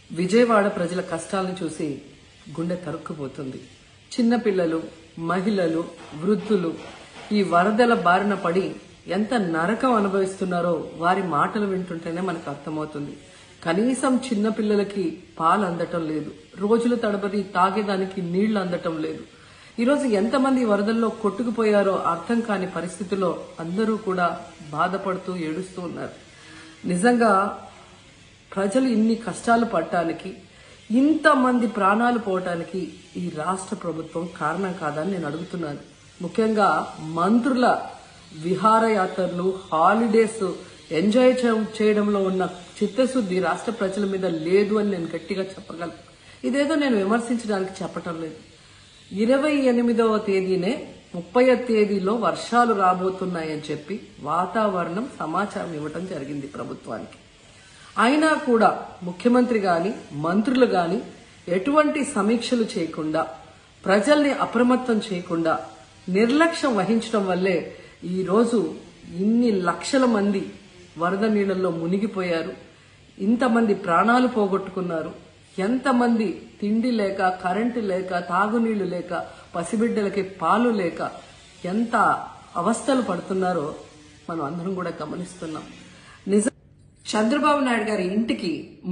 విజయవాడ ప్రజల కష్టాలను చూసి గుండె తరుక్కుపోతుంది. చిన్నపిల్లలు, మహిళలు, వృద్ధులు ఈ వరదల బారిన పడి ఎంత నరకం అనుభవిస్తున్నారో వారి మాటలు వింటుంటేనే మనకు అర్థమవుతుంది. కనీసం చిన్నపిల్లలకి పాలు అందటం లేదు, రోజుల తడబడి తాగేదానికి నీళ్లు అందటం లేదు. ఈరోజు ఎంతమంది వరదల్లో కొట్టుకుపోయారో అర్థం కాని పరిస్థితిలో అందరూ కూడా బాధపడుతూ ఏడుస్తూ ఉన్నారు. నిజంగా ప్రజలు ఇన్ని కష్టాలు పడటానికి, ఇంతమంది ప్రాణాలు పోవటానికి ఈ రాష్ట్ర ప్రభుత్వం కారణం కాదని నేను అడుగుతున్నాను. ముఖ్యంగా మంత్రుల విహారయాత్రలు, హాలిడేస్ ఎంజాయ్ చేయడంలో ఉన్న చిత్తశుద్ధి రాష్ట్ర ప్రజల మీద లేదు అని నేను గట్టిగా చెప్పగలను. ఇదేదో నేను విమర్శించడానికి చెప్పటం లేదు. 28వ తేదీనే 30వ తేదీలో వర్షాలు రాబోతున్నాయని చెప్పి వాతావరణం సమాచారం ఇవ్వటం జరిగింది ప్రభుత్వానికి. అయినా కూడా ముఖ్యమంత్రి గాని, మంత్రులు గాని ఎటువంటి సమీక్షలు చేయకుండా, ప్రజల్ని అప్రమత్తం చేయకుండా నిర్లక్ష్యం వహించడం వల్లే ఈ రోజు ఇన్ని లక్షల మంది వరద నీళ్లలో మునిగిపోయారు. ఇంతమంది ప్రాణాలు పోగొట్టుకున్నారు. ఎంతమంది తిండి లేక, కరెంటు లేక, తాగునీళ్లు లేక, పసిబిడ్డలకి పాలు లేక ఎంత అవస్థలు పడుతున్నారో మనం అందరం కూడా గమనిస్తున్నాం. నిజం, చంద్రబాబు నాయుడు గారి ఇంటికి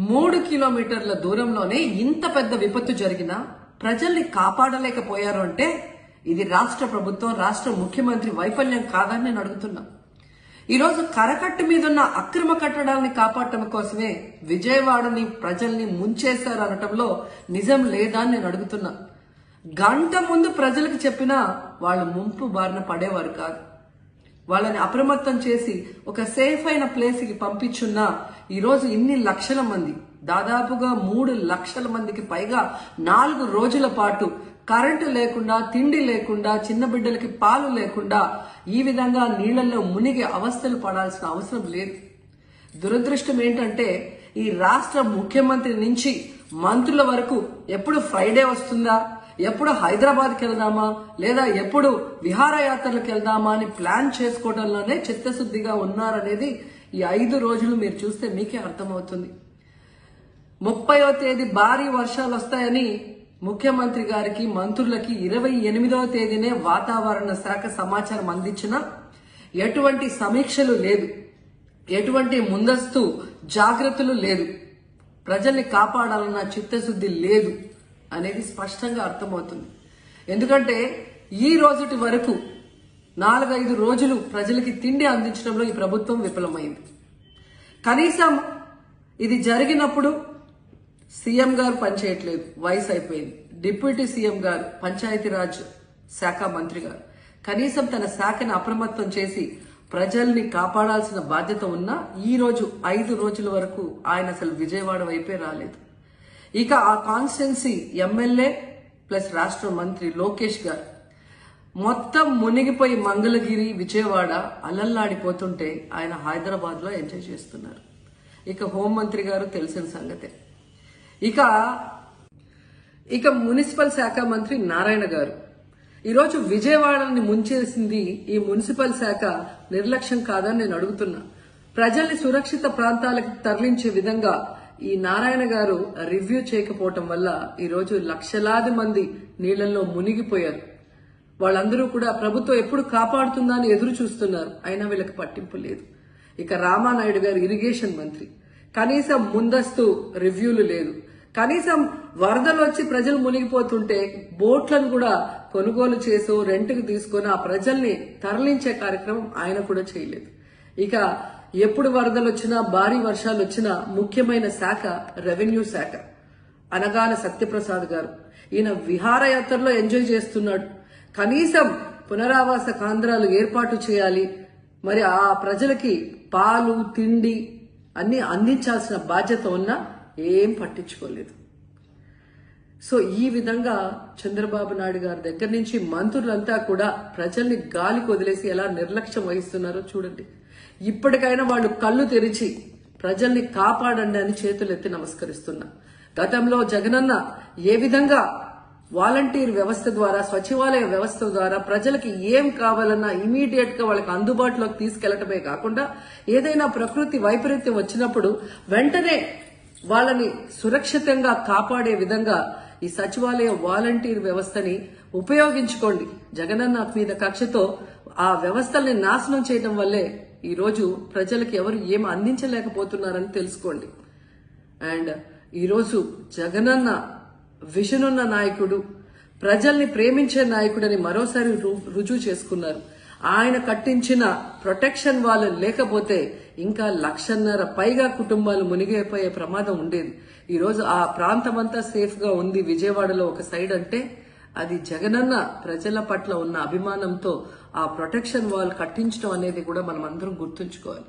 3 కిలోమీటర్ల దూరంలోనే ఇంత పెద్ద విపత్తు జరిగినా ప్రజల్ని కాపాడలేకపోయారు అంటే ఇది రాష్ట్ర ప్రభుత్వం, రాష్ట్ర ముఖ్యమంత్రి వైఫల్యం కాదని నేను అడుగుతున్నా. ఈరోజు కరకట్టు మీదున్న అక్రమ కట్టడాలని కాపాడటం కోసమే విజయవాడని ప్రజల్ని ముంచేశారు అనటంలో నిజం లేదా అని నేను అడుగుతున్నా. గంట ముందు ప్రజలకు చెప్పినా వాళ్ళు ముంపు బారిన పడేవారు కాదు. వాళ్ళని అప్రమత్తం చేసి ఒక సేఫ్ అయిన ప్లేస్ కి పంపించున్నా ఈరోజు ఇన్ని లక్షల మంది, దాదాపుగా 3 లక్షల మందికి పైగా 4 రోజుల పాటు కరెంటు లేకుండా, తిండి లేకుండా, చిన్న బిడ్డలకి పాలు లేకుండా ఈ విధంగా నీళ్లలో మునిగి అవస్థలు పడాల్సిన అవసరం లేదు. దురదృష్టం ఏంటంటే ఈ రాష్ట్ర ముఖ్యమంత్రి నుంచి మంత్రుల వరకు ఎప్పుడు ఫ్రైడే వస్తుందా, ఎప్పుడు హైదరాబాద్కి వెళ్దామా, లేదా ఎప్పుడు విహారయాత్రలకు వెళ్దామా అని ప్లాన్ చేసుకోవడంలోనే చిత్తశుద్ధిగా ఉన్నారనేది ఈ 5 రోజులు మీరు చూస్తే మీకే అర్థమవుతుంది. 30వ తేదీ భారీ వర్షాలు వస్తాయని ముఖ్యమంత్రి గారికి, మంత్రులకి 28వ తేదీనే వాతావరణ శాఖ సమాచారం అందించినా ఎటువంటి సమీక్షలు లేదు, ఎటువంటి ముందస్తు జాగ్రత్తలు లేదు, ప్రజల్ని కాపాడాలన్న చిత్తశుద్ధి లేదు అనేది స్పష్టంగా అర్థమవుతుంది. ఎందుకంటే ఈ రోజుటి వరకు 4-5 రోజులు ప్రజలకి తిండి అందించడంలో ఈ ప్రభుత్వం విఫలమైంది. కనీసం ఇది జరిగినప్పుడు సీఎం గారు పనిచేయట్లేదు, వయసు అయిపోయింది. డిప్యూటీ సీఎం గారు, పంచాయతీరాజ్ శాఖ మంత్రి గారు కనీసం తన శాఖను అప్రమత్తం చేసి ప్రజల్ని కాపాడాల్సిన బాధ్యత ఉన్నా ఈ రోజు 5 రోజుల వరకు ఆయన అసలు విజయవాడ వైపే రాలేదు. ఇక ఆ కాన్స్టిట్యున్సీ ఎమ్మెల్యే ప్లస్ రాష్ట్ర మంత్రి లోకేష్ గారు మొత్తం మునిగిపోయి మంగళగిరి, విజయవాడ అలల్లాడిపోతుంటే ఆయన హైదరాబాద్ లో ఎంజాయ్ చేస్తున్నారు. ఇక హోంమంత్రి గారు తెలిసిన సంగతే. ఇక మున్సిపల్ శాఖ మంత్రి నారాయణ గారు ఈరోజు విజయవాడని ముంచేసింది ఈ మున్సిపల్ శాఖ నిర్లక్ష్యం కాదని నేను అడుగుతున్నా. ప్రజల్ని సురక్షిత ప్రాంతాలకు తరలించే విధంగా ఈ నారాయణ గారు రివ్యూ చేయకపోవటం వల్ల ఈరోజు లక్షలాది మంది నీళ్లలో మునిగిపోయారు. వాళ్ళందరూ కూడా ప్రభుత్వం ఎప్పుడు కాపాడుతుందా అని ఎదురు చూస్తున్నారు. అయినా వీళ్ళకి పట్టింపు లేదు. ఇక రామానాయుడు గారు ఇరిగేషన్ మంత్రి, కనీసం ముందస్తు రివ్యూలు లేదు. కనీసం వరదలు వచ్చి ప్రజలు మునిగిపోతుంటే బోట్లను కూడా కొనుగోలు చేసో రెంట్కి తీసుకొని ఆ ప్రజల్ని తరలించే కార్యక్రమం ఆయన కూడా చేయలేదు. ఇక ఎప్పుడు వరదలు వచ్చినా, భారీ వర్షాలు వచ్చినా ముఖ్యమైన శాఖ రెవెన్యూ శాఖ. అనగాన సత్యప్రసాద్ గారు ఈయన విహారయాత్రలో ఎంజాయ్ చేస్తున్నాడు. కనీసం పునరావాస కేంద్రాలు ఏర్పాటు చేయాలి, మరి ఆ ప్రజలకి పాలు, తిండి అన్ని అందించాల్సిన బాధ్యత ఉన్నా ఏం పట్టించుకోలేదు. సో ఈ విధంగా చంద్రబాబు నాయుడు గారి దగ్గర నుంచి మంత్రులంతా కూడా ప్రజల్ని గాలికి వదిలేసి ఎలా నిర్లక్ష్యం వహిస్తున్నారో చూడండి. ఇప్పటికైనా వాళ్ళు కళ్ళు తెరిచి ప్రజల్ని కాపాడండి అని చేతులెత్తి నమస్కరిస్తున్నా. గతంలో జగనన్న ఏ విధంగా వాలంటీర్ వ్యవస్థ ద్వారా, సచివాలయ వ్యవస్థ ద్వారా ప్రజలకి ఏం కావాలన్నా ఇమీడియట్ గా వాళ్ళకి అందుబాటులోకి తీసుకెళ్లటమే కాకుండా ఏదైనా ప్రకృతి వైపరీత్యం వచ్చినప్పుడు వెంటనే వాళ్ళని సురక్షితంగా కాపాడే విధంగా ఈ సచివాలయ వాలంటీర్ వ్యవస్థని ఉపయోగించుకోండి. జగనన్న మీద కక్షతో ఆ వ్యవస్థల్ని నాశనం చేయడం వల్లే ఈ రోజు ప్రజలకు ఎవరు ఏం అందించలేకపోతున్నారని తెలుసుకోండి. అండ్ ఈరోజు జగనన్న విజన్ ఉన్న నాయకుడు, ప్రజల్ని ప్రేమించే నాయకుడని మరోసారి రుజువు చేసుకున్నారు. ఆయన కట్టించిన ప్రొటెక్షన్ వాళ్ళు లేకపోతే ఇంకా 1,50,000 పైగా కుటుంబాలు మునిగిపోయే ప్రమాదం ఉండేది. ఈ రోజు ఆ ప్రాంతమంతా సేఫ్ గా ఉంది విజయవాడలో ఒక సైడ్ అంటే అది జగనన్న ప్రజల పట్ల ఉన్న అభిమానంతో ఆ ప్రొటెక్షన్ వాల్ కట్టించడం అనేది కూడా మనం అందరం గుర్తుంచుకోవాలి.